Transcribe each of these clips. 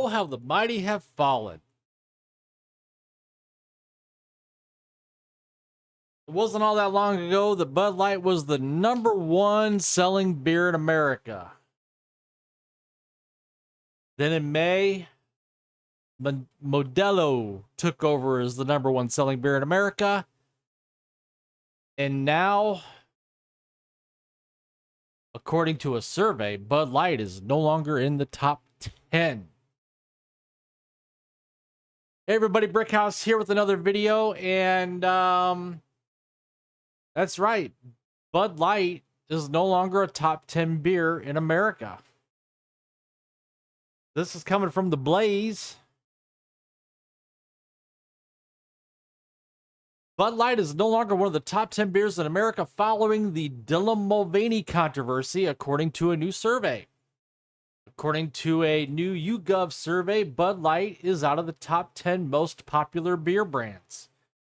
Oh, how the mighty have fallen. It wasn't all that long ago that Bud Light was the #1 selling beer in America. Then in May, Modelo took over as the #1 selling beer in America. And now, according to a survey, Bud Light is no longer in the top 10. Hey everybody, Brickhouse here with another video, and that's right, Bud Light is no longer a top 10 beer in America. This is coming from the Blaze. Bud Light is no longer one of the top 10 beers in America following the Dylan Mulvaney controversy, according to a new survey. According to a new YouGov survey, Bud Light is out of the top 10 most popular beer brands.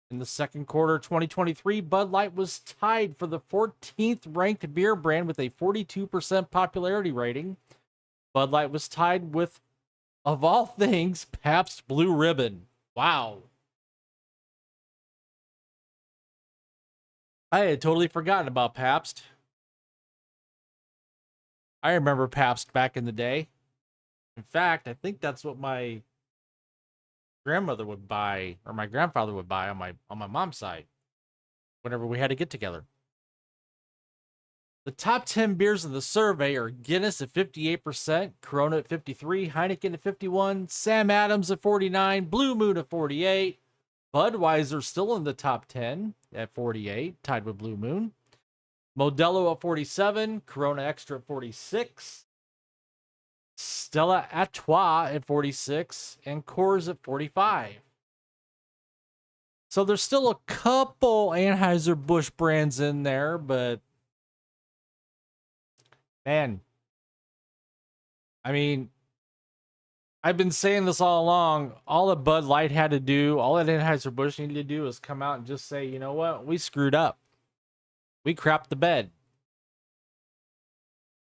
In the second quarter of 2023, Bud Light was tied for the 14th ranked beer brand with a 42% popularity rating. Bud Light was tied with, of all things, Pabst Blue Ribbon. Wow. I had totally forgotten about Pabst. I remember Pabst back in the day. In fact, I think that's what my grandmother would buy, or my grandfather would buy on my mom's side whenever we had to get together. The top 10 beers in the survey are Guinness at 58%, Corona at 53%, Heineken at 51%, Sam Adams at 49%, Blue Moon at 48%, Budweiser still in the top 10 at 48%, tied with Blue Moon. Modelo at 47%, Corona Extra at 46%, Stella Artois at 46%, and Coors at 45%. So there's still a couple Anheuser-Busch brands in there, but man, I mean, I've been saying this all along. All that Bud Light had to do, all that Anheuser-Busch needed to do is come out and just say, you know what, we screwed up. We crapped the bed.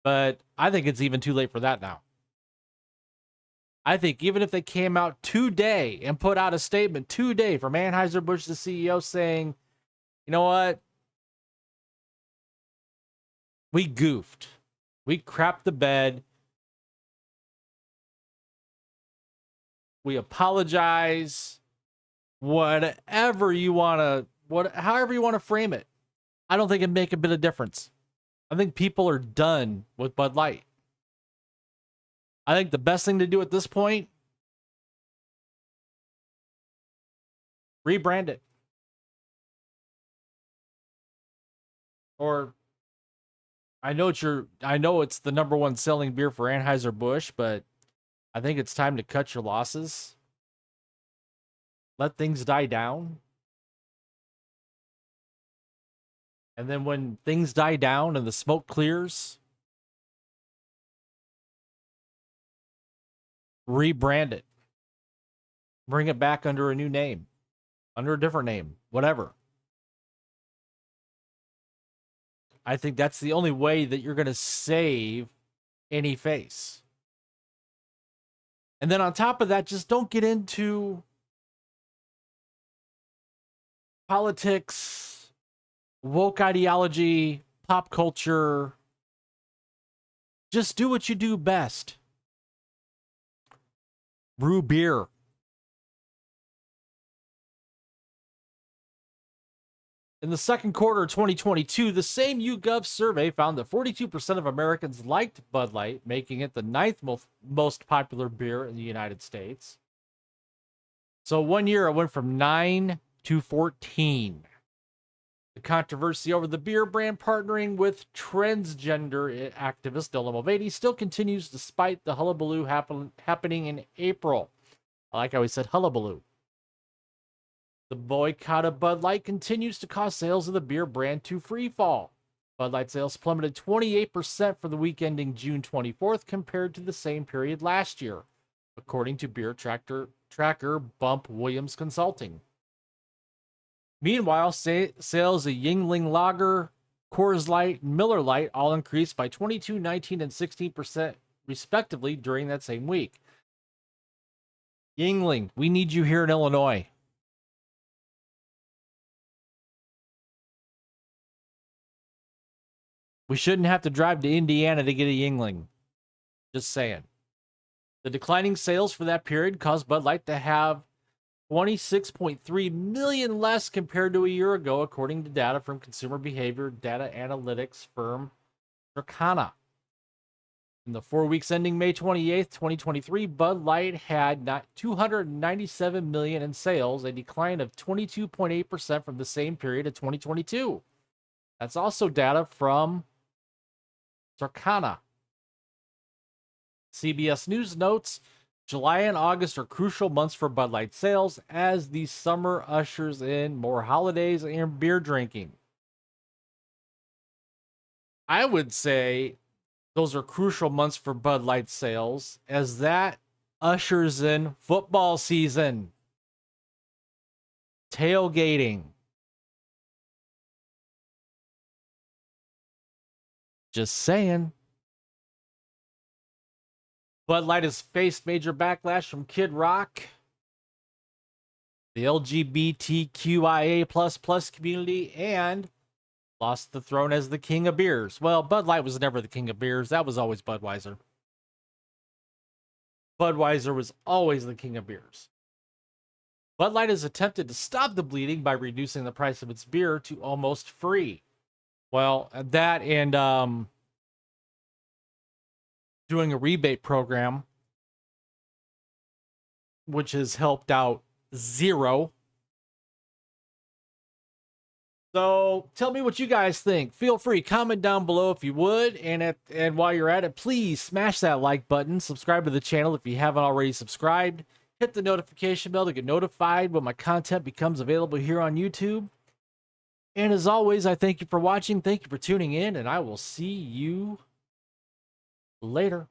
But I think it's even too late for that now. I think even if they came out today and put out a statement today from Anheuser-Busch, the CEO, saying, you know what, we goofed. We crapped the bed. We apologize. Whatever you want to, however you want to frame it. I don't think it'd make a bit of difference. I think people are done with Bud Light. I think the best thing to do at this point, rebrand it. Or I know it's the #1 selling beer for Anheuser-Busch, but I think it's time to cut your losses. Let things die down. And then when things die down and the smoke clears, rebrand it. Bring it back under a new name, under a different name, whatever. I think that's the only way that you're going to save any face. And then on top of that, just don't get into politics, woke ideology, pop culture. Just do what you do best. Brew beer. In the second quarter of 2022, the same YouGov survey found that 42% of Americans liked Bud Light, making it the 9th most popular beer in the United States. So 1 year it went from 9 to 14. The controversy over the beer brand partnering with transgender activist Dylan Mulvaney still continues despite the hullabaloo happening in April. I like how he said hullabaloo. The boycott of Bud Light continues to cause sales of the beer brand to freefall. Bud Light sales plummeted 28% for the week ending June 24th compared to the same period last year, according to beer tracker Bump Williams Consulting. Meanwhile, sales of Yingling Lager, Coors Light, and Miller Lite all increased by 22%, 19%, and 16% respectively during that same week. Yingling, we need you here in Illinois. We shouldn't have to drive to Indiana to get a Yingling. Just saying. The declining sales for that period caused Bud Light to have 26.3 million less compared to a year ago, according to data from consumer behavior data analytics firm Circana. In the 4 weeks ending May 28th, 2023, Bud Light had 297 million in sales, a decline of 22.8% from the same period of 2022. That's also data from Circana. CBS News notes, July and August are crucial months for Bud Light sales as the summer ushers in more holidays and beer drinking. I would say those are crucial months for Bud Light sales as that ushers in football season, tailgating. Just saying. Bud Light has faced major backlash from Kid Rock, the LGBTQIA++ community, and lost the throne as the king of beers. Well, Bud Light was never the king of beers. That was always Budweiser. Budweiser was always the king of beers. Bud Light has attempted to stop the bleeding by reducing the price of its beer to almost free. Well, that and doing a rebate program, which has helped out zero. So tell me what you guys think. Feel free, comment down below if you would. And while you're at it, please smash that like button. Subscribe to the channel if you haven't already subscribed. Hit the notification bell to get notified when my content becomes available here on YouTube. And as always, I thank you for watching. Thank you for tuning in, and I will see you later.